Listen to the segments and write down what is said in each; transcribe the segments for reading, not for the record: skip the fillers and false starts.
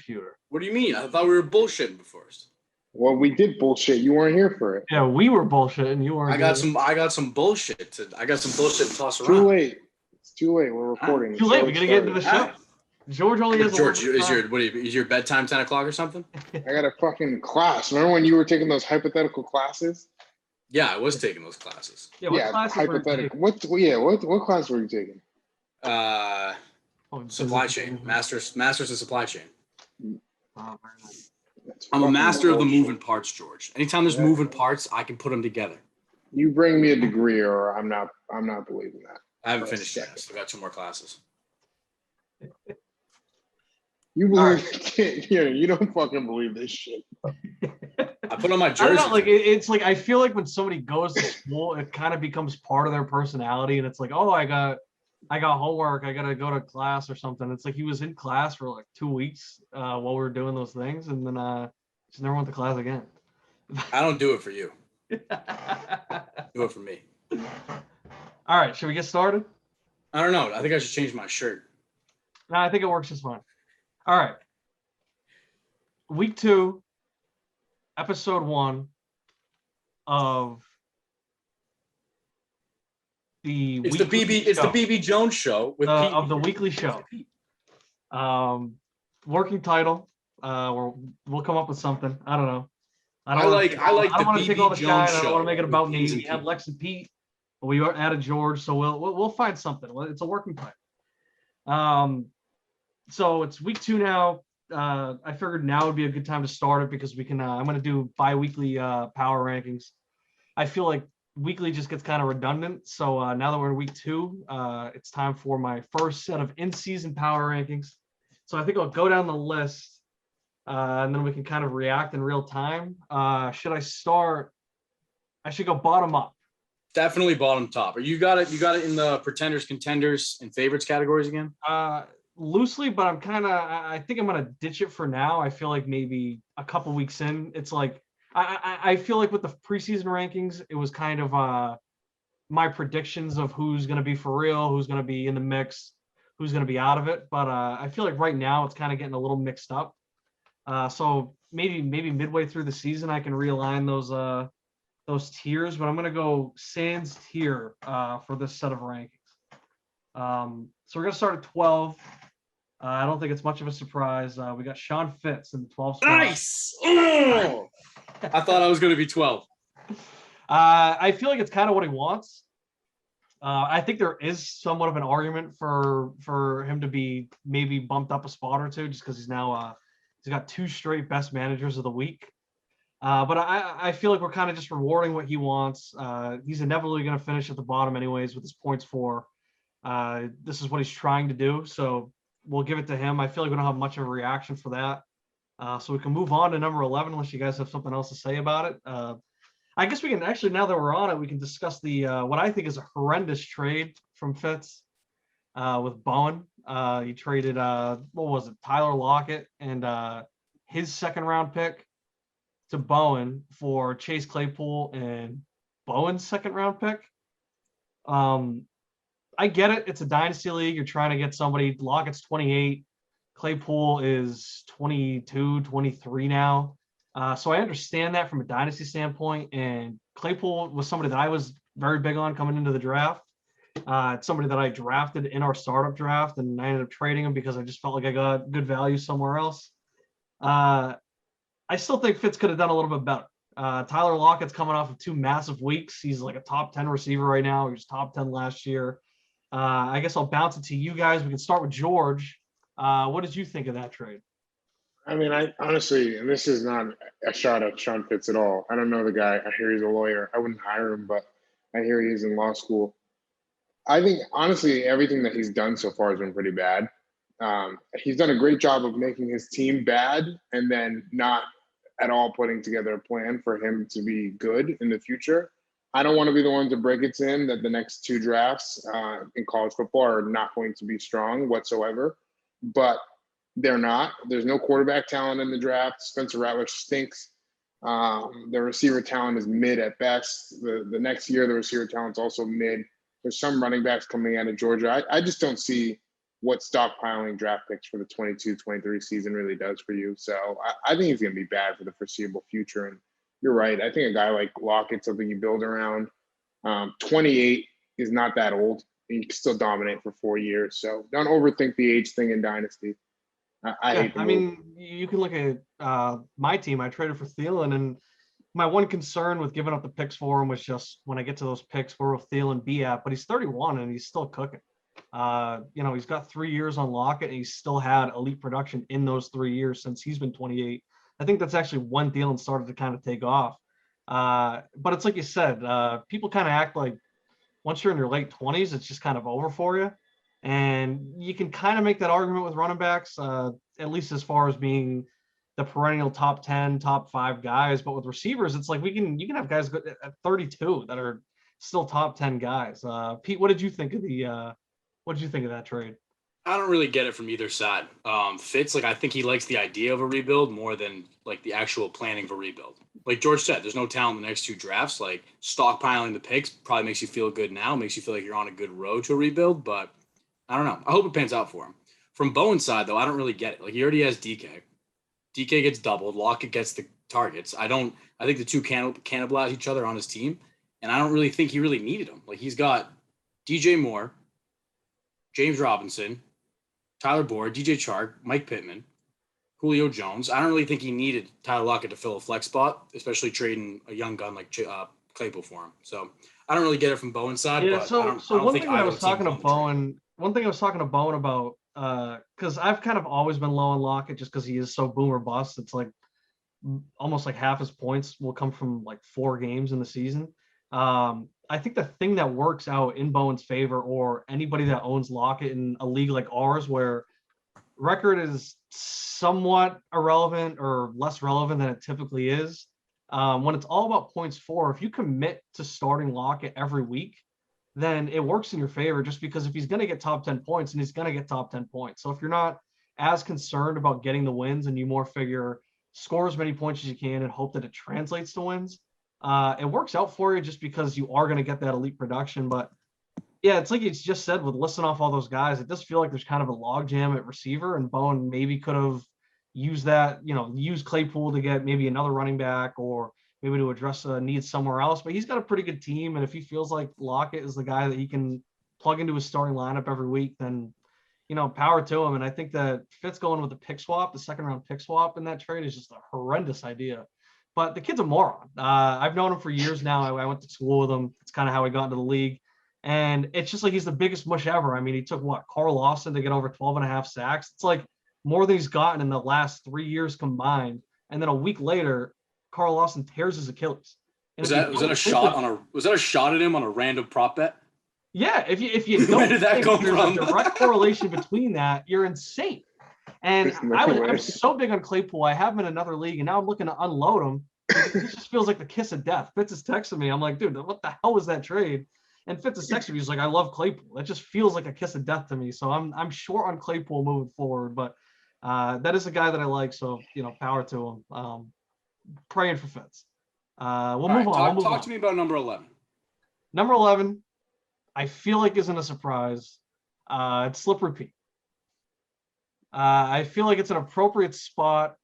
computer. What do you mean? I thought we were bullshitting before. Well, we did bullshit. You weren't here for it. Yeah, we were bullshitting. You weren't. I got some bullshit to toss around. Too late. It's too late. We're recording. Too late. We gotta get into the show. George only has George, is your bedtime 10 o'clock or something? I got a fucking class. Remember when you were taking those hypothetical classes? Yeah, I was taking those classes. Yeah, hypothetical. What class were you taking? Supply chain. Masters in supply chain. Oh, I'm a master of the moving parts, George. Anytime there's moving parts, I can put them together. You bring me a degree, or I'm not believing that. I haven't finished yet. I still got 2 more classes. You believe? You don't fucking believe this shit. I put on my jersey. I don't know, like it's like I feel like when somebody goes to school, it kind of becomes part of their personality, and it's like, oh, I got homework, I gotta go to class or something. It's like he was in class for like 2 weeks while we were doing those things, and then just never went to class again. I don't do it for you. Do it for me. All right, should we get started? I don't know. I think I should change my shirt. No, I think it works just fine. All right. Week 2, episode 1 of the BB Jones show with Pete. Of the weekly show. Working title. We'll come up with something. I don't know. I don't want to take all the shine. I don't want to make it about me. We have Lex and Pete, but we added George, so we'll find something. It's a working title. So it's week 2 now. I figured now would be a good time to start it because we can. I'm going to do bi-weekly power rankings. I feel like weekly just gets kind of redundant. So now that we're in week 2, it's time for my first set of in-season power rankings. So I think I'll go down the list, and then we can kind of react in real time. Should I start? I should go bottom up. Definitely bottom top. You got it in the pretenders, contenders, and favorites categories again? Loosely, but I think I'm gonna ditch it for now. I feel like maybe a couple weeks in, it's like I feel like with the preseason rankings, it was kind of my predictions of who's gonna be for real, who's gonna be in the mix, who's gonna be out of it. But I feel like right now it's kind of getting a little mixed up. So maybe midway through the season I can realign those tiers, but I'm gonna go sans tier for this set of rankings. So we're gonna start at 12. I don't think it's much of a surprise. We got Sean Fitz in the 12th spot. Nice. Oh, I thought I was going to be 12. I feel like it's kind of what he wants. I think there is somewhat of an argument for him to be maybe bumped up a spot or two, just because he's now he's got 2 straight best managers of the week. But I feel like we're kind of just rewarding what he wants. He's inevitably going to finish at the bottom anyways with his points for. This is what he's trying to do, so we'll give it to him. I feel like we don't have much of a reaction for that. So we can move on to number 11 unless you guys have something else to say about it. I guess we can actually, now that we're on it, we can discuss the what I think is a horrendous trade from Fitz with Bowen. He traded, what was it, Tyler Lockett and his 2nd round pick to Bowen for Chase Claypool and Bowen's 2nd round pick. I get it. It's a dynasty league. You're trying to get somebody. Lockett's 28. Claypool is 22, 23 now. So I understand that from a dynasty standpoint. And Claypool was somebody that I was very big on coming into the draft. It's somebody that I drafted in our startup draft, and I ended up trading him because I just felt like I got good value somewhere else. I still think Fitz could have done a little bit better. Tyler Lockett's coming off of 2 massive weeks. He's like a top 10 receiver right now. He was top 10 last year. I guess I'll bounce it to you guys. We can start with George. What did you think of that trade? I mean, I honestly, and this is not a shot at Sean Fitz at all. I don't know the guy. I hear he's a lawyer. I wouldn't hire him, but I hear he's in law school. I think, honestly, everything that he's done so far has been pretty bad. He's done a great job of making his team bad and then not at all putting together a plan for him to be good in the future. I don't want to be the one to break it to him that the next 2 drafts in college football are not going to be strong whatsoever, but they're not. There's no quarterback talent in the draft. Spencer Rattler stinks. The receiver talent is mid at best. The next year, the receiver talent's also mid. There's some running backs coming out of Georgia. I just don't see what stockpiling draft picks for the 22-23 season really does for you. So I think he's going to be bad for the foreseeable future. And you're right. I think a guy like Lockett's something you build around. 28 is not that old. He can still dominate for 4 years. So don't overthink the age thing in Dynasty. I hate the move. mean, you can look at my team. I traded for Thielen, and my one concern with giving up the picks for him was just when I get to those picks, where will Thielen be at? But he's 31 and he's still cooking. He's got 3 years on Lockett, and he's still had elite production in those 3 years since he's been 28. I think that's actually when Thielen started to kind of take off. But it's like you said, people kind of act like once you're in your late 20s, it's just kind of over for you. And you can kind of make that argument with running backs, at least as far as being the perennial top 10, top 5 guys. But with receivers, it's like you can have guys at 32 that are still top 10 guys. Pete, what did you think of that trade? I don't really get it from either side. Fitz, I think he likes the idea of a rebuild more than the actual planning for rebuild. Like George said, there's no talent in the next 2 drafts. Stockpiling the picks probably makes you feel good now, makes you feel like you're on a good road to a rebuild, but I don't know. I hope it pans out for him. From Bowen's side, though, I don't really get it. He already has DK. DK gets doubled. Lockett gets the targets. I think the two cannibalize each other on his team, and I don't really think he really needed them. He's got DJ Moore, James Robinson, Tyler Boyd, DJ Chark, Mike Pittman, Julio Jones. I don't really think he needed Tyler Lockett to fill a flex spot, especially trading a young gun like Claypool for him. So I don't really get it from Bowen's side. Yeah. But So one thing I was talking to Bowen about, because I've kind of always been low on Lockett just because he is so boom or bust. It's almost half his points will come from 4 games in the season. I think the thing that works out in Bowen's favor, or anybody that owns Lockett in a league like ours, where record is somewhat irrelevant or less relevant than it typically is, when it's all about points for, if you commit to starting Lockett every week, then it works in your favor, just because if he's going to get top 10 points, and he's going to get top 10 points. So if you're not as concerned about getting the wins, and you more figure score as many points as you can and hope that it translates to wins, it works out for you, just because you are going to get that elite production. But yeah, it's like you just said, with listing off all those guys, it does feel like there's kind of a logjam at receiver, and Bowen maybe could have used that, use Claypool to get maybe another running back, or maybe to address a need somewhere else. But he's got a pretty good team, and if he feels like Lockett is the guy that he can plug into his starting lineup every week, then power to him. And I think that Fitz going with the pick swap, the 2nd round pick swap in that trade, is just a horrendous idea. But the kid's a moron. I've known him for years now. I went to school with him. It's kind of how he got into the league. And it's just he's the biggest mush ever. I mean, he took Carl Lawson to get over 12.5 sacks. It's more than he's gotten in the last 3 years combined. And then a week later, Carl Lawson tears his Achilles. And was that a shot at him on a random prop bet? Yeah, if you don't Where did that think come there's from? a direct correlation between that, you're insane. And I'm so big on Claypool. I have him in another league, and now I'm looking to unload him. It just feels like the kiss of death. Fitz is texting me. I'm like, dude, what the hell was that trade? And Fitz is texting me. He's like, I love Claypool. That just feels like a kiss of death to me. So I'm short on Claypool moving forward, but that is a guy that I like. So power to him. Praying for Fitz. We'll move on. Talk to me about number 11. Number 11, I feel like isn't a surprise. It's Slippery Pete. I feel like it's an appropriate spot.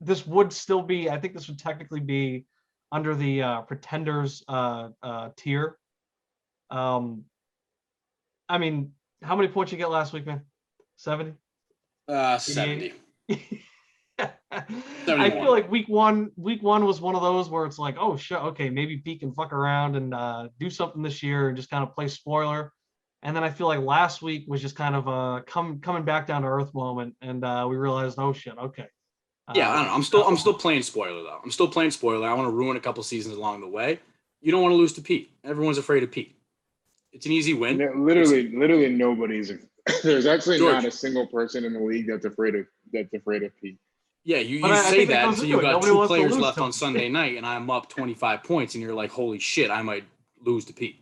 This would still be, I think this would technically be under the pretenders tier. I mean, how many points you get last week, man? 70? 70. I feel like week one was one of those where it's like, oh shit, okay, maybe Pete can fuck around and do something this year and just kind of play spoiler. And then I feel like last week was just kind of a coming back down to earth moment, and we realized, oh shit, okay. Yeah, I don't know. I'm still playing spoiler though. I'm still playing spoiler. I want to ruin a couple seasons along the way. You don't want to lose to Pete. Everyone's afraid of Pete. It's an easy win. Literally nobody's. There's actually George. Not a single person in the league that's afraid of Pete. Yeah, you say that until you've got 2 players left on Sunday night, and I'm up 25 points, and you're like, holy shit, I might lose to Pete.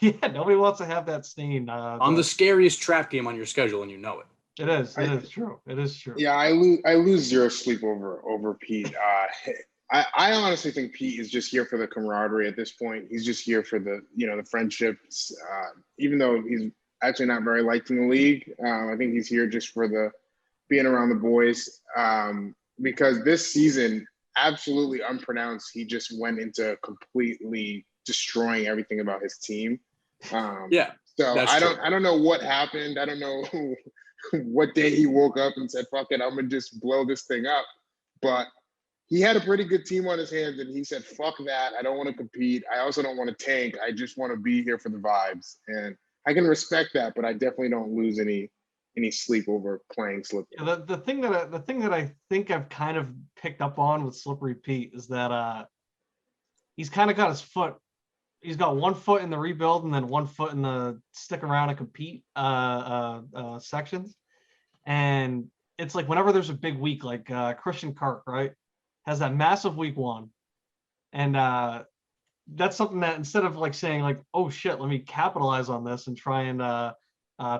Yeah, nobody wants to have that stain. I'm the scariest trap game on your schedule, and you know it. It is. It is true. It is true. Yeah, I lose zero sleep over Pete. I honestly think Pete is just here for the camaraderie at this point. He's just here for the the friendships. Even though he's actually not very liked in the league. I think he's here just for the being around the boys, because this season, absolutely unpronounced, he just went into completely destroying everything about his team. Yeah, so that's I true. don't know what happened. I don't know what day he woke up and said, "Fuck it, I'm gonna just blow this thing up." But he had a pretty good team on his hands, and he said, "Fuck that! I don't want to compete. I also don't want to tank. I just want to be here for the vibes." And I can respect that, but I definitely don't lose any sleep over playing Slippery. Yeah, the thing that I think I've kind of picked up on with Slippery Pete is that he's kind of got his foot. He's got one foot in the rebuild and then one foot in the stick around and compete sections. And it's like whenever there's a big week, like Christian Kirk, right, has that massive week one, and that's something that instead of like saying like, oh shit, let me capitalize on this and try and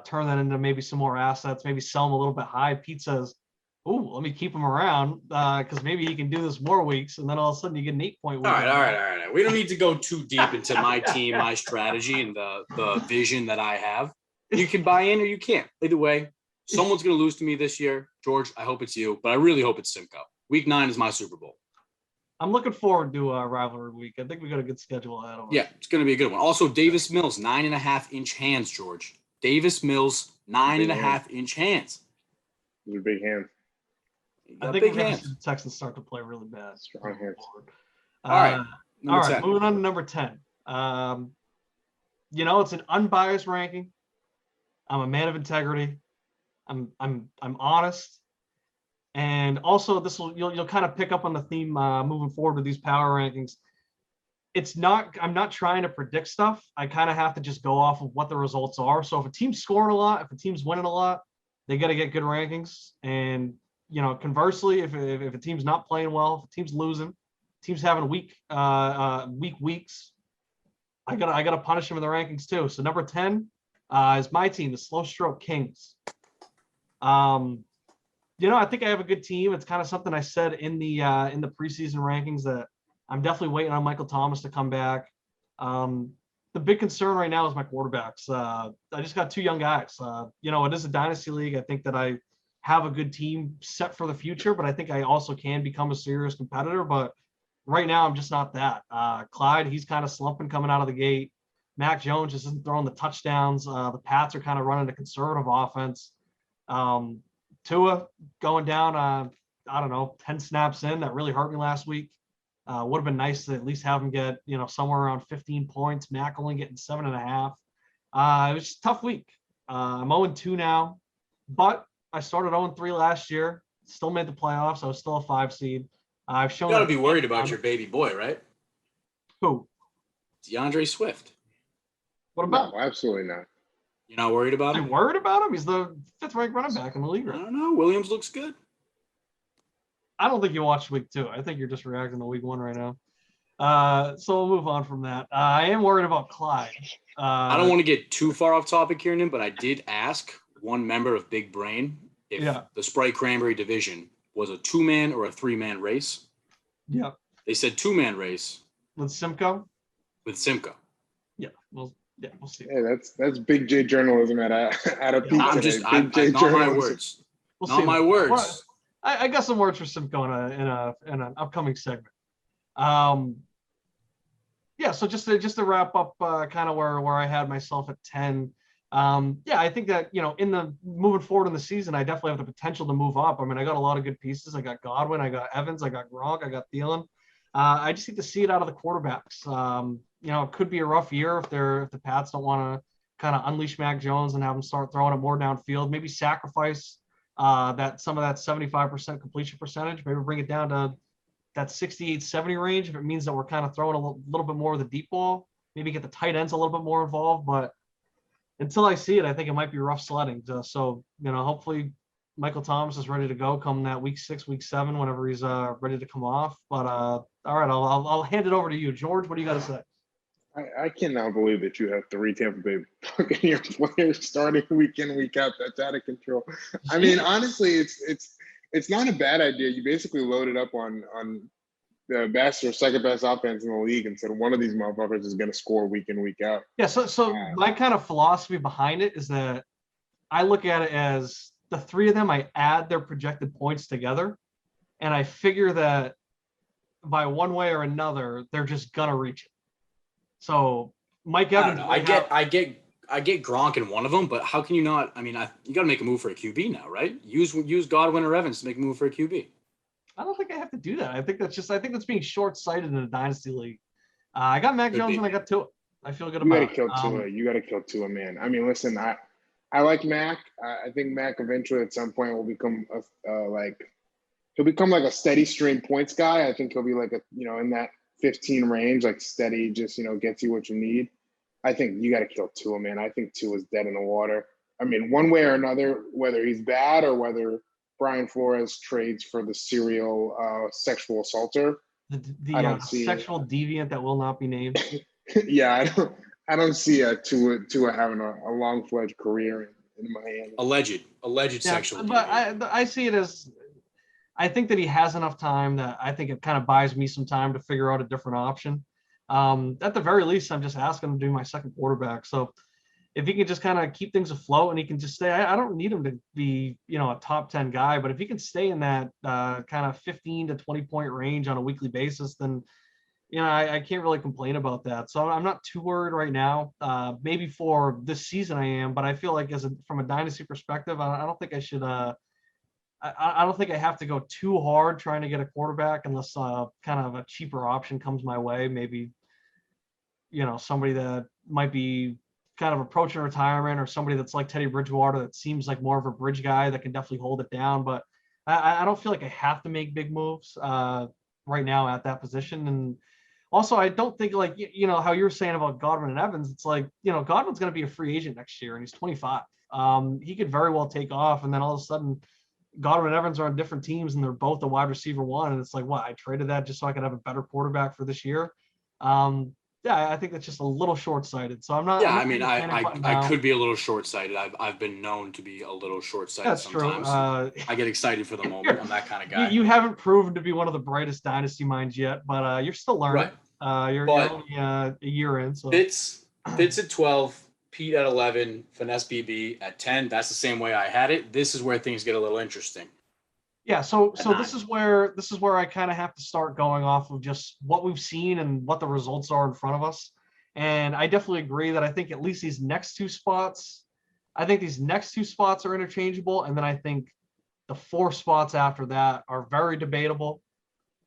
turn that into maybe some more assets, maybe sell them a little bit high. Pete says, oh, let me keep him around because maybe he can do this more weeks, and then all of a sudden you get an 8-point week. All right. We don't need to go too deep into my team, my strategy, and the vision that I have. You can buy in or you can't. Either way, someone's going to lose to me this year. George, I hope it's you, but I really hope it's Simcoe. Week 9 is my Super Bowl. I'm looking forward to rivalry week. I think we got a good schedule ahead of us. Yeah, it's going to be a good one. Also, Davis Mills, 9.5-inch hands, George. Davis Mills, 9.5-inch hands. Those are big hands. I think we're going to see the Texans start to play really bad. Strong hands. All right. All right. Moving on to number 10. It's an unbiased ranking. I'm a man of integrity. I'm honest. And also, you'll kind of pick up on the theme moving forward with these power rankings. I'm not trying to predict stuff. I kind of have to just go off of what the results are. So if a team's scoring a lot, if a team's winning a lot, they got to get good rankings. And conversely, if a team's not playing well, if a team's losing, team's having weeks, I gotta punish them in the rankings too. So number 10 is my team, the Slow Stroke Kings. I think I have a good team. It's kind of something I said in the preseason rankings that I'm definitely waiting on Michael Thomas to come back. The big concern right now is my quarterbacks. I just got 2 young guys. It is a dynasty league. I think that I have a good team set for the future, but I think I also can become a serious competitor. But right now, I'm just not that. Clyde, he's kind of slumping coming out of the gate. Mac Jones just isn't throwing the touchdowns. The Pats are kind of running a conservative offense. Tua going down, 10 snaps in. That really hurt me last week. Would have been nice to at least have him get, somewhere around 15 points. Mac only getting 7.5. It was just a tough week. I'm 0-2 now, but I started 0-3 last year. Still made the playoffs. I was still a 5 seed. I've shown. You got to be worried about your baby boy, right? Who? DeAndre Swift. What about? No, absolutely not. You're not worried about him? I'm worried about him. He's the 5th ranked running back in the league. I don't know. Williams looks good. I don't think you watched week 2. I think you're just reacting to week 1 right now. So we'll move on from that. I am worried about Clyde. I don't want to get too far off topic here, but I did ask one member of Big Brain if the Sprite Cranberry division was a 2-man or a 3-man race. Yeah. They said 2-man race. With Simcoe? With Simcoe. Yeah. We'll see. Yeah, that's Big J journalism at a peak. I'm today. just, not my words. We'll not see. My words. Well, I got some words for Simcoe in an upcoming segment. So just to wrap up kind of where I had myself at 10. I think that, in the moving forward in the season, I definitely have the potential to move up. I mean, I got a lot of good pieces. I got Godwin, I got Evans, I got Gronk, I got Thielen. I just need to see it out of the quarterbacks. It could be a rough year if the Pats don't want to kind of unleash Mac Jones and have him start throwing it more downfield, maybe sacrifice some of that 75% completion percentage, maybe bring it down to that 68-70 range if it means that we're kind of throwing a little bit more of the deep ball, maybe get the tight ends a little bit more involved. But until I see it, I think it might be rough sledding. So, hopefully Michael Thomas is ready to go come that week 6, week 7, whenever he's ready to come off. But all right, I'll hand it over to you, George. What do you got to say? I cannot believe that you have 3 Tampa Bay Buccaneer players starting week in, week out. That's out of control. I mean, honestly, it's not a bad idea. You basically load it up on the best or second best offense in the league and said one of these motherfuckers is going to score week in, week out. Yeah. So my kind of philosophy behind it is that I look at it as the three of them, I add their projected points together, and I figure that by one way or another, they're just gonna reach it. So Mike I Evans, don't know. I get Gronk in one of them, but how can you not? I mean, you got to make a move for a QB now, right? Use Godwin or Evans to make a move for a QB. I don't think I have to do that. I think that's being short-sighted in a dynasty league. I got Mac Jones and I got Tua. I feel good You got about to kill Tua. You got to kill Tua, man. I mean, listen, I like Mac. I think Mac eventually at some point will become he'll become like a steady stream points guy. I think he'll be like in that 15 range, like steady, just gets you what you need. I think you got to kill Tua, man. I think Tua is dead in the water. I mean, one way or another, whether he's bad or whether Brian Flores trades for the serial sexual assaulter. I don't see sexual deviant that will not be named. Yeah, I don't see Tua having a long-fledged career in Miami. Alleged sexual deviant. But I see it as, I think that he has enough time that I think it kind of buys me some time to figure out a different option. At the very least, I'm just asking him to do my second quarterback. So if he can just kind of keep things afloat and he can just stay, I don't need him to be, a top 10 guy, but if he can stay in that kind of 15 to 20 point range on a weekly basis, then, I can't really complain about that. So I'm not too worried right now. Maybe for this season I am, but I feel like from a dynasty perspective, I don't think I should, I don't think I have to go too hard trying to get a quarterback unless kind of a cheaper option comes my way. Maybe, somebody that might be kind of approaching retirement or somebody that's like Teddy Bridgewater that seems like more of a bridge guy that can definitely hold it down. But I don't feel like I have to make big moves right now at that position. And also, I don't think how you were saying about Godwin and Evans, it's like, Godwin's going to be a free agent next year and he's 25. He could very well take off. And then all of a sudden, Godwin and Evans are on different teams and they're both a wide receiver one. And it's like, what, I traded that just so I could have a better quarterback for this year. I think that's just a little short-sighted. So I'm not. Yeah, I could be a little short-sighted. I've been known to be a little short-sighted that's sometimes. True. I get excited for the moment. I'm that kind of guy. You haven't proven to be one of the brightest dynasty minds yet, but you're still learning. Right. You're only a year in. So Fitz at 12, Pete at 11, Finesse BB at 10. That's the same way I had it. This is where things get a little interesting. Yeah, so this is where I kind of have to start going off of just what we've seen and what the results are in front of us. And I definitely agree that I think at least these next two spots are interchangeable. And then I think the 4 spots after that are very debatable.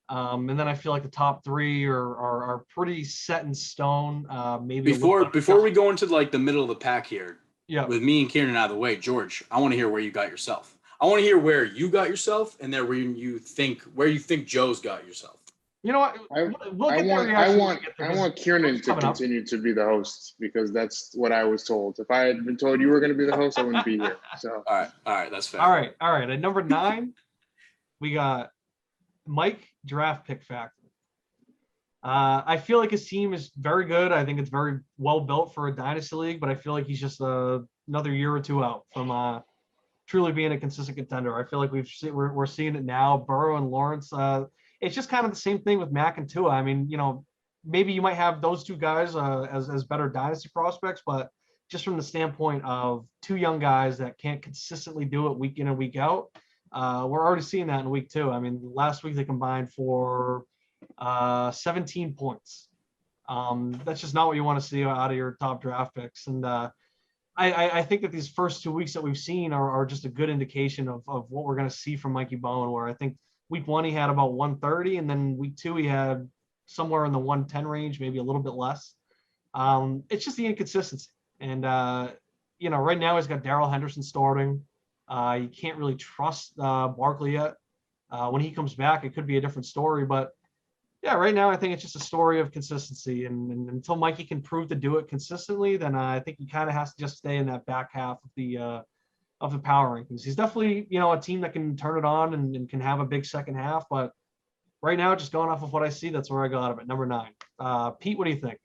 And then I feel like the top 3 are pretty set in stone. Maybe before we go into like the middle of the pack here, with me and Kieran out of the way, George, I want to hear where you got yourself. I want to hear where you got yourself, and then where you think Joe's got yourself. You know what? I want Kieran to continue to be the host because that's what I was told. If I had been told you were going to be the host, I wouldn't be here. So all right, that's fair. All right. At number 9, we got Mike Draft Pick Factor. I feel like his team is very good. I think it's very well built for a dynasty league, but I feel like he's just another year or two out from truly being a consistent contender. I feel like we're seeing it now. Burrow and Lawrence. It's just kind of the same thing with Mac and Tua. I mean, maybe you might have those two guys as better dynasty prospects, but just from the standpoint of 2 young guys that can't consistently do it week in and week out, we're already seeing that in week 2. I mean, last week they combined for 17 points. That's just not what you want to see out of your top draft picks. And I think that these first 2 weeks that we've seen are just a good indication of what we're going to see from Mikey Bowen, where I think week 1 he had about 130, and then week 2 he had somewhere in the 110 range, maybe a little bit less. It's just the inconsistency. And, right now he's got Darrell Henderson starting. You can't really trust Barkley yet. When he comes back, it could be a different story. But, yeah, right now I think it's just a story of consistency. And until Mikey can prove to do it consistently, then I think he kind of has to just stay in that back half of the power rankings. He's definitely, a team that can turn it on and can have a big second half. But right now, just going off of what I see, that's where I got him at number 9. Pete, what do you think?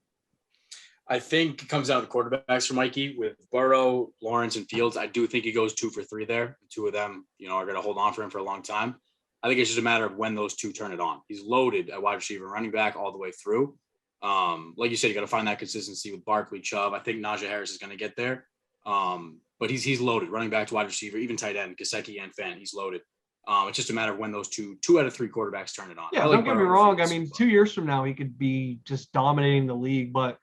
I think it comes down to quarterbacks for Mikey with Burrow, Lawrence, and Fields. I do think he goes 2 for 3 there. 2 of them, are going to hold on for him for a long time. I think it's just a matter of when those two turn it on. He's loaded at wide receiver, running back all the way through. Like you said, you got to find that consistency with Barkley, Chubb. I think Najee Harris is going to get there. But he's loaded, running back to wide receiver, even tight end, Gesicki and Fant, he's loaded. It's just a matter of when those two out of three quarterbacks turn it on. Yeah, don't get me wrong. I mean, 2 years from now, he could be just dominating the league. But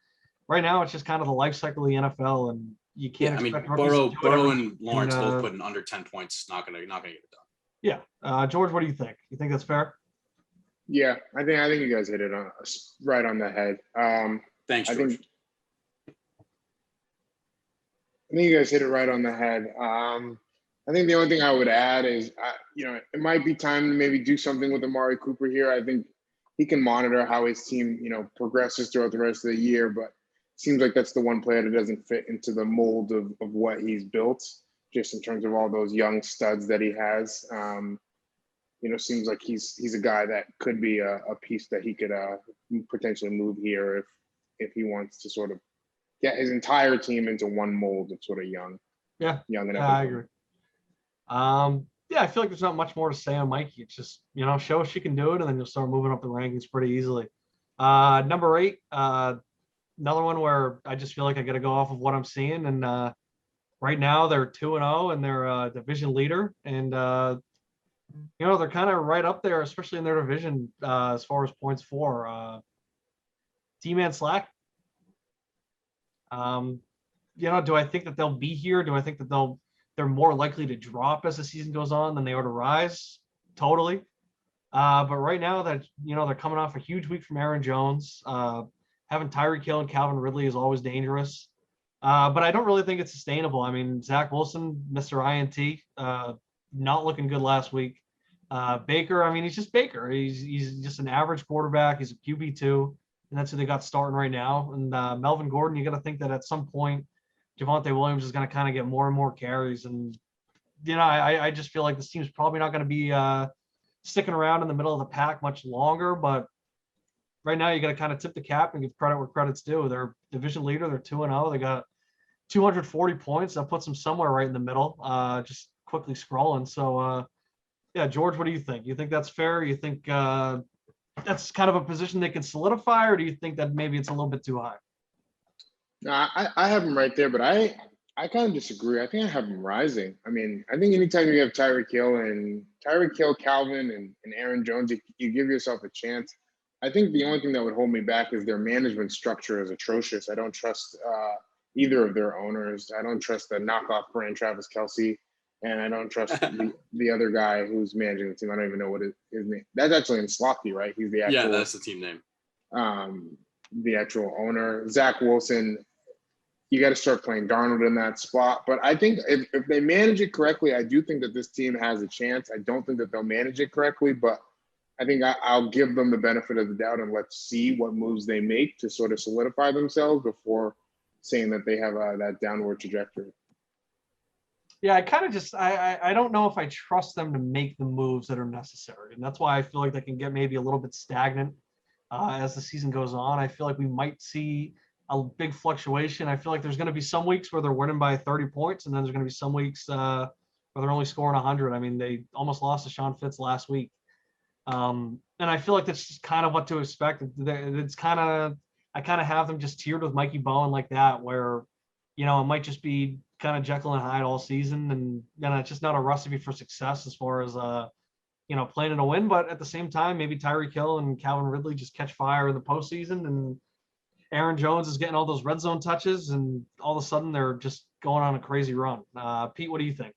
right now, it's just kind of the life cycle of the NFL, and you can't expect Burrow and Lawrence both putting under 10 points. Not gonna get it done. Yeah, George, what do you think? You think that's fair? Yeah, I think you guys hit it right on the head. Thanks, George. I think you guys hit it right on the head. I think the only thing I would add is, it might be time to maybe do something with Amari Cooper here. I think he can monitor how his team, progresses throughout the rest of the year, but it seems like that's the one player that doesn't fit into the mold of what he's built, just in terms of all those young studs that he has. Seems like he's a guy that could be a piece that he could potentially move here if he wants to sort of get his entire team into one mold of sort of young. Yeah, and I agree. I feel like there's not much more to say on Mikey. It's just, show she can do it, and then you'll start moving up the rankings pretty easily. Number 8, another one where I just feel like I got to go off of what I'm seeing. And right now they're 2-0 and they're a division leader. And, they're kind of right up there, especially in their division as far as points for. D-Man Slack. Do I think that they'll be here? Do I think that they're more likely to drop as the season goes on than they are to rise? Totally. But right now that, they're coming off a huge week from Aaron Jones. Having Tyreek Hill and Calvin Ridley is always dangerous. But I don't really think it's sustainable. I mean, Zach Wilson, Mr. INT, not looking good last week. Baker, I mean, he's just Baker. He's just an average quarterback. He's a QB2, and that's who they got starting right now. And Melvin Gordon, you got to think that at some point, Javonte Williams is going to kind of get more and more carries. And, I just feel like this team's probably not going to be sticking around in the middle of the pack much longer. But right now, you got to kind of tip the cap and give credit where credit's due. They're division leader. They're 2-0. They got 240 points. That puts them somewhere right in the middle, just quickly scrolling. So, George, what do you think? You think that's fair? You think that's kind of a position they can solidify, or do you think that maybe it's a little bit too high? No, I have him right there, but I kind of disagree. I think I have him rising. I mean, I think anytime you have Tyreek Hill, Calvin, and Aaron Jones, you give yourself a chance. I think the only thing that would hold me back is their management structure is atrocious. I don't trust either of their owners. I don't trust the knockoff brand Travis Kelce, and I don't trust the other guy who's managing the team. I don't even know what his name. That's actually in Sloppy, right? He's the actual. Yeah, that's the team name. The actual owner, Zach Wilson. You got to start playing Darnold in that spot. But I think if they manage it correctly, I do think that this team has a chance. I don't think that they'll manage it correctly, but I think I'll give them the benefit of the doubt and let's see what moves they make to sort of solidify themselves before saying that they have that downward trajectory. Yeah, I kind of just I don't know if I trust them to make the moves that are necessary, and that's why I feel like they can get maybe a little bit stagnant as the season goes on. I feel like we might see a big fluctuation. I feel like there's going to be some weeks where they're winning by 30 points, and then there's going to be some weeks where they're only scoring 100. I mean, they almost lost to Sean Fitz last week. And I feel like that's just kind of what to expect. It's kind of, I kind of have them just tiered with Mikey Bowen like that, where, it might just be kind of Jekyll and Hyde all season. And it's just not a recipe for success as far as, planning to win. But at the same time, maybe Tyreek Hill and Calvin Ridley just catch fire in the postseason, and Aaron Jones is getting all those red zone touches, and all of a sudden they're just going on a crazy run. Pete, what do you think?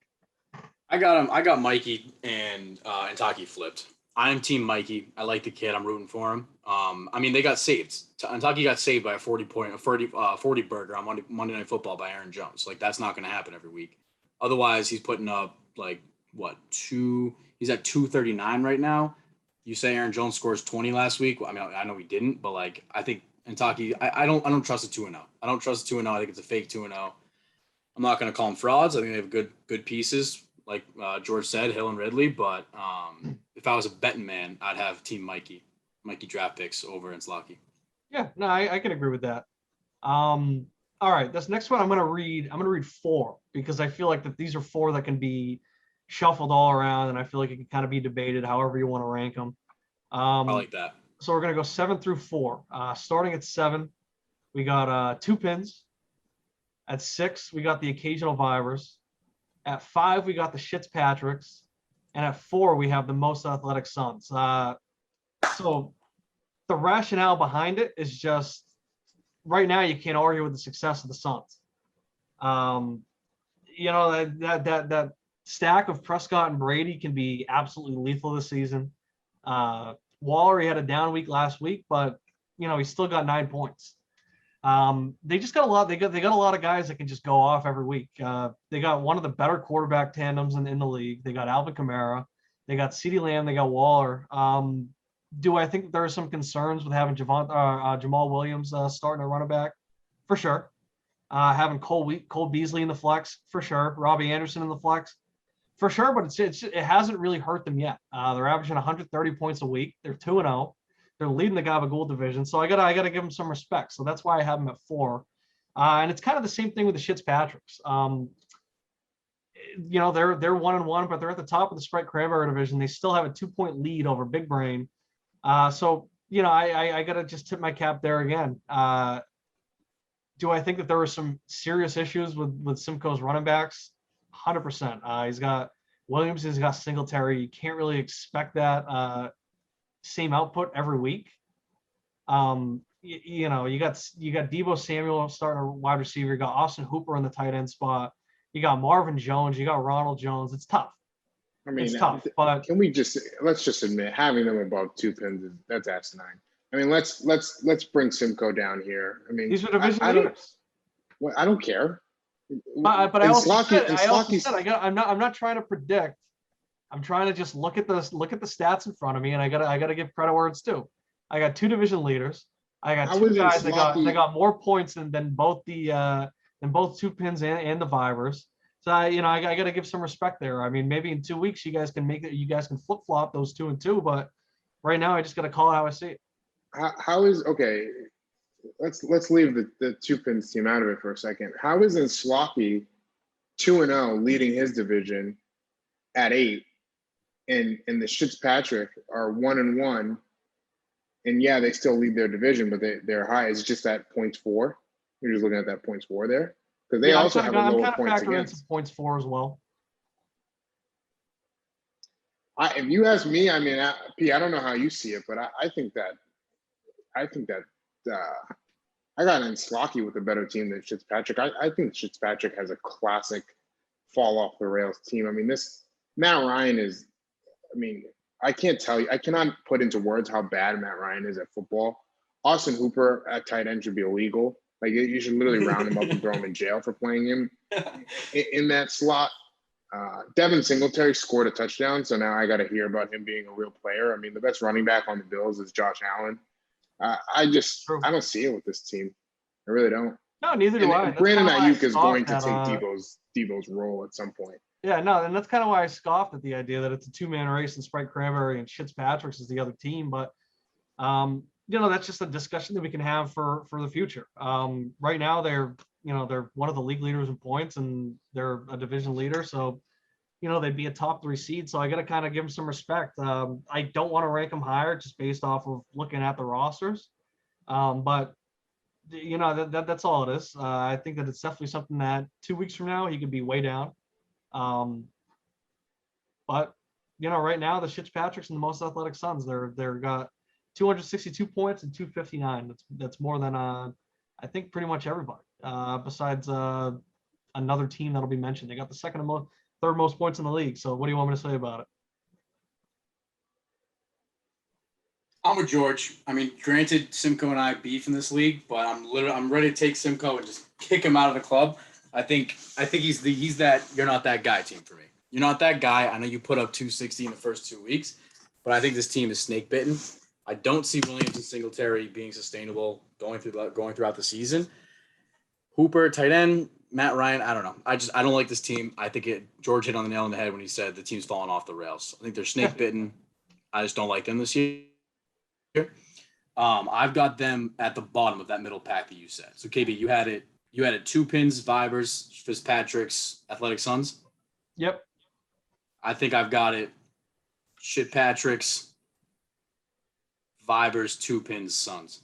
I got Mikey and Taki flipped. I am team Mikey. I like the kid. I'm rooting for him. I mean, they got saved. Taki got saved by a 40 burger on Monday Night Football by Aaron Jones. Like, that's not going to happen every week. Otherwise, he's putting up he's at 239 right now. You say Aaron Jones scores 20 last week. I mean, I know he didn't, but I think Taki, I don't trust the 2-0. I don't trust the 2-0. I think it's a fake 2-0. I'm not going to call them frauds. I think they have good pieces, like George said, Hill and Ridley. But if I was a betting man, I'd have Team Mikey draft picks over in Slocky. Yeah, no, I can agree with that. All right, this next one I'm going to read 4 because I feel like that these are 4 that can be shuffled all around, and I feel like it can kind of be debated however you want to rank them. I like that. So we're going to go 7 through 4. Starting at 7, we got 2 pins. At 6, we got the occasional Vibers. At 5, we got the Fitzpatricks. And at 4, we have the most athletic Suns. So the rationale behind it is just right now you can't argue with the success of the Suns. That stack of Prescott and Brady can be absolutely lethal this season. Waller, he had a down week last week, but he still got 9 points. They just got a lot. They got a lot of guys that can just go off every week. They got one of the better quarterback tandems in the league. They got Alvin Kamara. They got CeeDee Lamb. They got Waller. Do I think there are some concerns with having Jamal Williams starting at running back? For sure. Having Cole Beasley in the flex, for sure. Robbie Anderson in the flex, for sure. But it hasn't really hurt them yet. They're averaging 130 points a week. They're 2-0. They're leading the Gabagool division, so I gotta give them some respect. So that's why I have them at 4. And it's kind of the same thing with the Fitzpatricks. They're 1-1, but they're at the top of the Sprite Cranberry division. They still have a 2-point lead over Big Brain. So I gotta just tip my cap there again. Do I think that there were some serious issues with Simcoe's running backs? 100%. He's got Williams. He's got Singletary. You can't really expect that. Same output every week. You got Deebo Samuel starting a wide receiver. You got Austin Hooper in the tight end spot. You got Marvin Jones. You got Ronald Jones. It's tough. I mean, it's tough. But can we let's just admit having them above 2 pins that's asinine. I mean, let's bring Simcoe down here. I mean, these are division leaders. I don't care. But I also said I'm not trying to predict. I'm trying to just look at the stats in front of me, and I gotta give credit where it's due. I got 2 division leaders. I got 2 guys that got more points than both 2 pins and the Vibers. So I gotta give some respect there. I mean, maybe in 2 weeks you guys can flip flop those 2 and 2, but right now I just gotta call it how I see it. How is okay? Let's leave the 2 pins team out of it for a second. How isn't Sloppy 2-0 leading his division at 8? And the Fitzpatrick are 1-1, and yeah, they still lead their division, but they're high. It's just that points for. You're just looking at that points for there because they also have a lower points against. Points for as well. If you ask me, I mean, P, I don't know how you see it, but I think that I got in Slocky with a better team than Fitzpatrick. I think Fitzpatrick has a classic fall off the rails team. I mean, this Matt Ryan is. I mean, I can't tell you. I cannot put into words how bad Matt Ryan is at football. Austin Hooper at tight end should be illegal. Like you should literally round him up and throw him in jail for playing him in that slot. Devin Singletary scored a touchdown, so now I got to hear about him being a real player. I mean, the best running back on the Bills is Josh Allen. I don't see it with this team. I really don't. No, neither do I. Brandon Ayuk is going to take Debo's role at some point. Yeah, no, and that's kind of why I scoffed at the idea that it's a 2-man race and Sprite Cranberry and Fitzpatrick's is the other team. But, that's just a discussion that we can have for the future. Right now, they're one of the league leaders in points and they're a division leader. So, they'd be a top 3 seed. So I got to kind of give them some respect. I don't want to rank them higher just based off of looking at the rosters. But, that's all it is. I think that it's definitely something that 2 weeks from now, he could be way down. But right now the Fitzpatricks and the most athletic Suns, they're got 262 points and 259. That's more than I think pretty much everybody. Besides another team that'll be mentioned. They got the third most points in the league. So what do you want me to say about it? I'm with George. I mean, granted, Simcoe and I beef in this league, but I'm ready to take Simcoe and just kick him out of the club. I think he's that you're not that guy team for me. You're not that guy. I know you put up 260 in the first 2 weeks, but I think this team is snake bitten. I don't see Williams and Singletary being sustainable going throughout the season. Hooper, tight end, Matt Ryan, I don't know. I don't like this team. I think George hit on the nail on the head when he said the team's falling off the rails. I think they're snake bitten. I just don't like them this year. I've got them at the bottom of that middle pack that you said. So KB, you had it 2 pins, Vibers, Fitzpatrick's, Athletic Suns. Yep. I think I've got it. Shit Patrick's, Vibers, 2 Pins, Suns.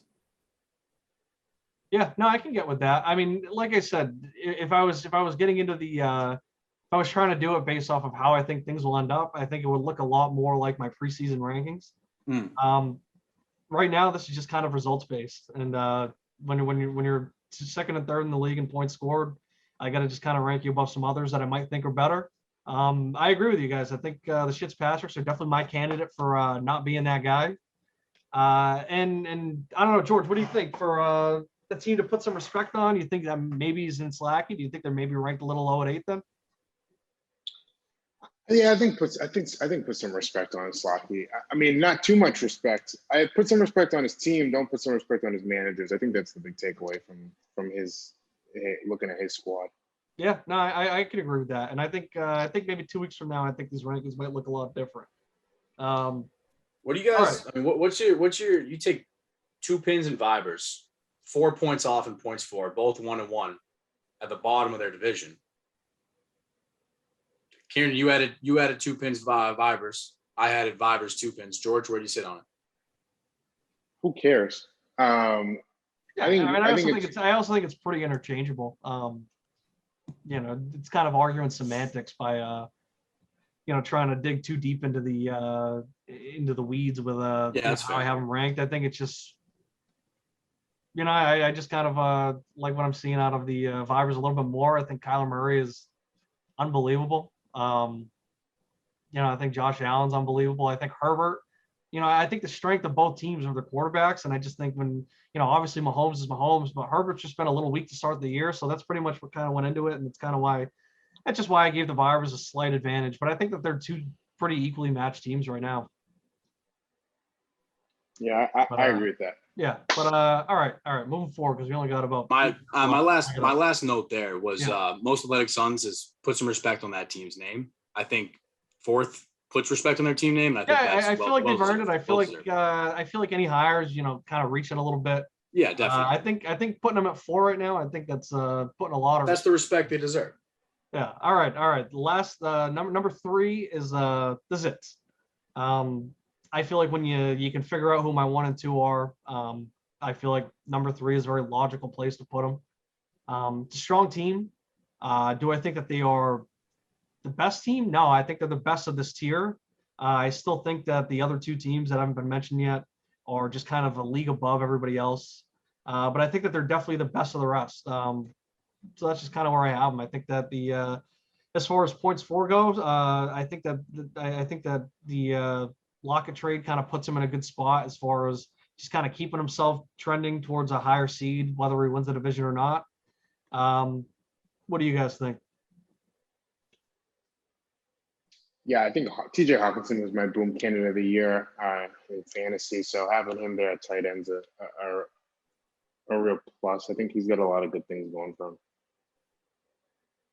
Yeah, no, I can get with that. I mean, like I said, if I was getting into the if I was trying to do it based off of how I think things will end up, I think it would look a lot more like my preseason rankings. Right now, this is just kind of results based, and when you're second and third in the league in points scored, I got to just kind of rank you above some others that I might think are better. I agree with you guys. I think the Shits Patricks are definitely my candidate for not being that guy. And I don't know, George, what do you think for the team to put some respect on? You think that maybe he's in Slacky? Do you think they're maybe ranked a little low at 8 then? Yeah, I think put some respect on Slocky. I mean, not too much respect. I put some respect on his team. Don't put some respect on his managers. I think that's the big takeaway from his looking at his squad. Yeah, no, I can agree with that, and I think maybe 2 weeks from now, I think these rankings might look a lot different. What do you guys? Right. I mean, what's your? You take 2 Pins and Vibers, 4 points off and points for, both 1-1 at the bottom of their division. Kieran, you added 2 Pins Vibers. I added Vibers 2 Pins. George, where do you sit on it? Who cares? Yeah, I also think it's pretty interchangeable. It's kind of arguing semantics by trying to dig too deep into the weeds with how I have them ranked. I think it's just I just kind of like what I'm seeing out of the Vibers a little bit more. I think Kyler Murray is unbelievable. I think Josh Allen's unbelievable. I think Herbert, I think the strength of both teams are the quarterbacks. And I just think when, obviously Mahomes is Mahomes, but Herbert's just been a little weak to start the year. So that's pretty much what kind of went into it. And it's kind of that's just why I gave the Vibers a slight advantage. But I think that they're two pretty equally matched teams right now. Yeah, I agree with that. Yeah, but all right, moving forward because we only got about my last note there was most Athletic Suns is put some respect on that team's name. I think fourth puts respect on their team name. And I feel like they've earned it. I feel like any hires, kind of reaching a little bit. Yeah, definitely. I think putting them at 4 right now. I think that's putting a lot of. That's the respect they deserve. Yeah. All right. The last number 3 is the Zits. I feel like when you can figure out who my 1 and 2 are, I feel like number 3 is a very logical place to put them. It's a strong team. Do I think that they are the best team? No, I think they're the best of this tier. I still think that the other 2 teams that haven't been mentioned yet are just kind of a league above everybody else. But I think that they're definitely the best of the rest. So that's just kind of where I have them. I think that the as far as points for goes, I think that the Lockett trade kind of puts him in a good spot as far as just kind of keeping himself trending towards a higher seed, whether he wins the division or not. What do you guys think? Yeah, I think TJ Hawkinson was my boom candidate of the year in fantasy. So having him there at tight ends are a real plus. I think he's got a lot of good things going for him.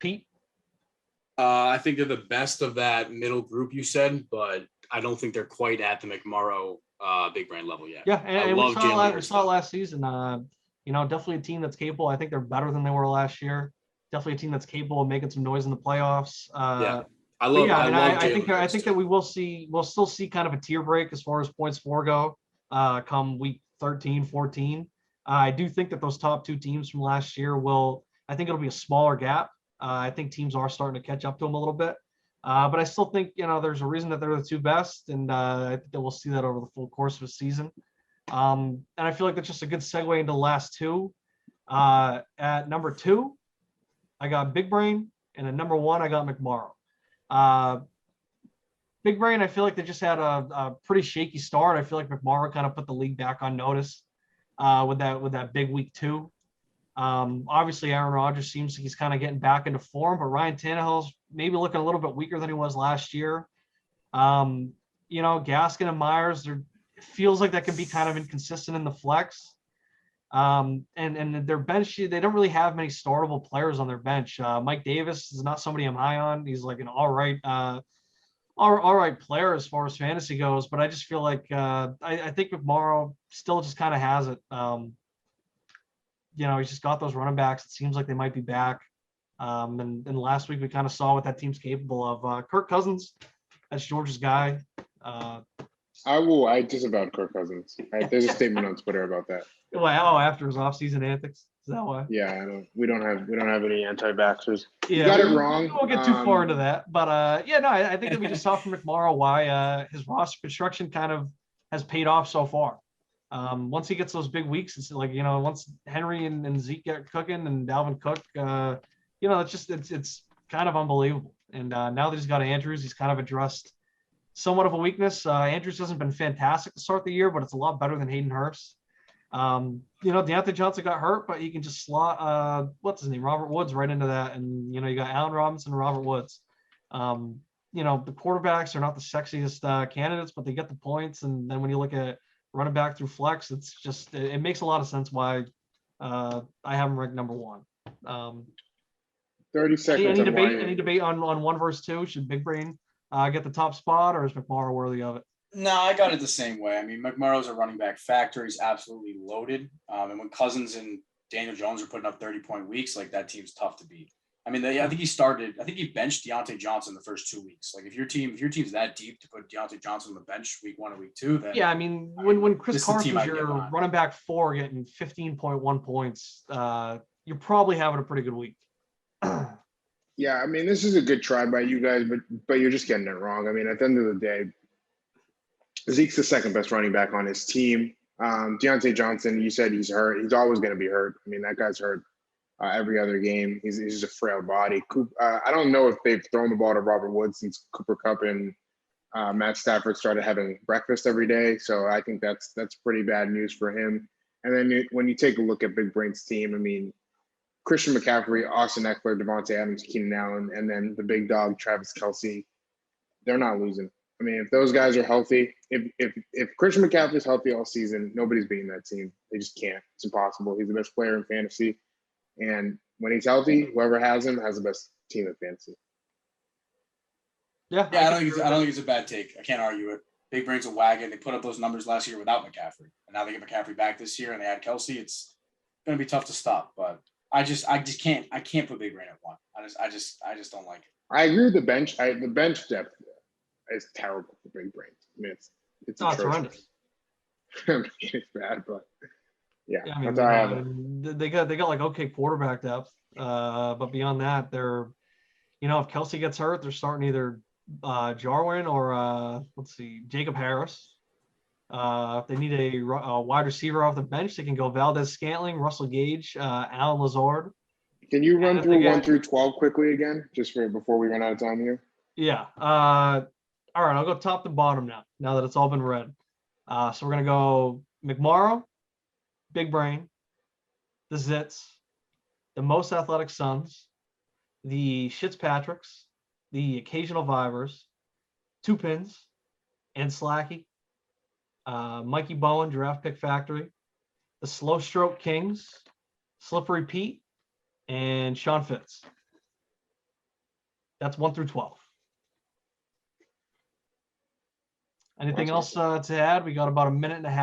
Pete? I think they're the best of that middle group you said, but I don't think they're quite at the McMorrow big brand level yet. Yeah, and we saw it last season. Definitely a team that's capable. I think they're better than they were last year. Definitely a team that's capable of making some noise in the playoffs. I think that we'll still see kind of a tier break as far as points for go come week 13, 14. I do think that those top 2 teams from last year I think it'll be a smaller gap. I think teams are starting to catch up to them a little bit. But I still think, there's a reason that they're the 2 best, and I think that we'll see that over the full course of the season. And I feel like that's just a good segue into the last 2. At number 2, I got Big Brain, and at number 1, I got McMorrow. Big Brain, I feel like they just had a pretty shaky start. I feel like McMorrow kind of put the league back on notice with that big week 2. Obviously, Aaron Rodgers seems like he's kind of getting back into form, but Ryan Tannehill's maybe looking a little bit weaker than he was last year. Gaskin and Myers, it feels like that can be kind of inconsistent in the flex. And their bench, they don't really have many startable players on their bench. Mike Davis is not somebody I'm high on. He's like an all right player as far as fantasy goes, but I just feel like I think McMorrow still just kind of has it. He's just got those running backs. It seems like they might be back. And last week we kind of saw what that team's capable of. Kirk Cousins, That's George's guy. I disavowed Kirk Cousins. There's a statement on Twitter about that. After his offseason antics. Is that why? Yeah, we don't have any anti-vaxxers. Yeah, You got it wrong. We won't get too far into that, but I think that we just saw from McMorrow why his roster construction kind of has paid off so far. Once he gets those big weeks, it's like, once Henry and Zeke get cooking and Dalvin Cook, it's kind of unbelievable. And now that he's got Andrews, he's kind of addressed somewhat of a weakness. Andrews hasn't been fantastic to start the year, but it's a lot better than Hayden Hurst. Deontay Johnson got hurt, but you can just slot what's his name, Robert Woods, right into that, and you got Allen Robinson and Robert Woods. The quarterbacks are not the sexiest candidates, but they get the points. And then when you look at running back through flex, it's just it makes a lot of sense why I have him ranked number one. 30 seconds. Any debate on 1 versus 2? Should Big Brain get the top spot, or is McMorrow worthy of it? No, I got it the same way. I mean, McMurrow's a running back factor. He's absolutely loaded. And when Cousins and Daniel Jones are putting up 30-point weeks, like, that team's tough to beat. I mean, I think he benched Deontay Johnson the first 2 weeks. Like, if your team's that deep to put Deontay Johnson on the bench week 1 or week 2, then yeah, I mean, when Chris Carson's your running back 4 getting 15.1 points, you're probably having a pretty good week. Yeah, I mean, this is a good try by you guys, but you're just getting it wrong. I mean, at the end of the day, Zeke's the second best running back on his team. Deontay Johnson, you said he's hurt. He's always going to be hurt. I mean, that guy's hurt every other game. He's just a frail body. I don't know if they've thrown the ball to Robert Woods since Cooper Kupp and Matt Stafford started having breakfast every day. So I think that's pretty bad news for him. And then when you take a look at Big Brain's team, I mean, Christian McCaffrey, Austin Eckler, Devontae Adams, Keenan Allen, and then the big dog, Travis Kelce, they're not losing. I mean, if those guys are healthy, if Christian McCaffrey is healthy all season, nobody's beating that team. They just can't. It's impossible. He's the best player in fantasy. And when he's healthy, whoever has him has the best team in fantasy. Yeah, I don't think it's a bad take. I can't argue it. Big Brain's a wagon. They put up those numbers last year without McCaffrey. And now they get McCaffrey back this year and they add Kelce. It's going to be tough to stop, but I just can't put Big Brain at 1. I just don't like it. I agree with the bench. The bench depth is terrible for Big Brain. I mean, it's horrendous. I mean, it's bad, but yeah, I mean, that's how I have it. They got like okay quarterback depth, but beyond that, they're if Kelce gets hurt, they're starting either Jarwin or Jacob Harris. If they need a wide receiver off the bench, they can go Valdez-Scantling, Russell Gage, Alan Lazard. Can you run through 1 through 12 quickly again, just before we run out of time here? Yeah. All right, I'll go top to bottom now that it's all been read. So we're going to go McMorrow, Big Brain, the Zits, the Most Athletic Sons, the Fitzpatricks, the Occasional Vibers, Two Pins, and Slacky, Mikey Bowen, Draft Pick Factory, the Slow Stroke Kings, Slippery Pete, and Sean Fitz. That's 1 through 12. Anything else to add? We got about a minute and a half.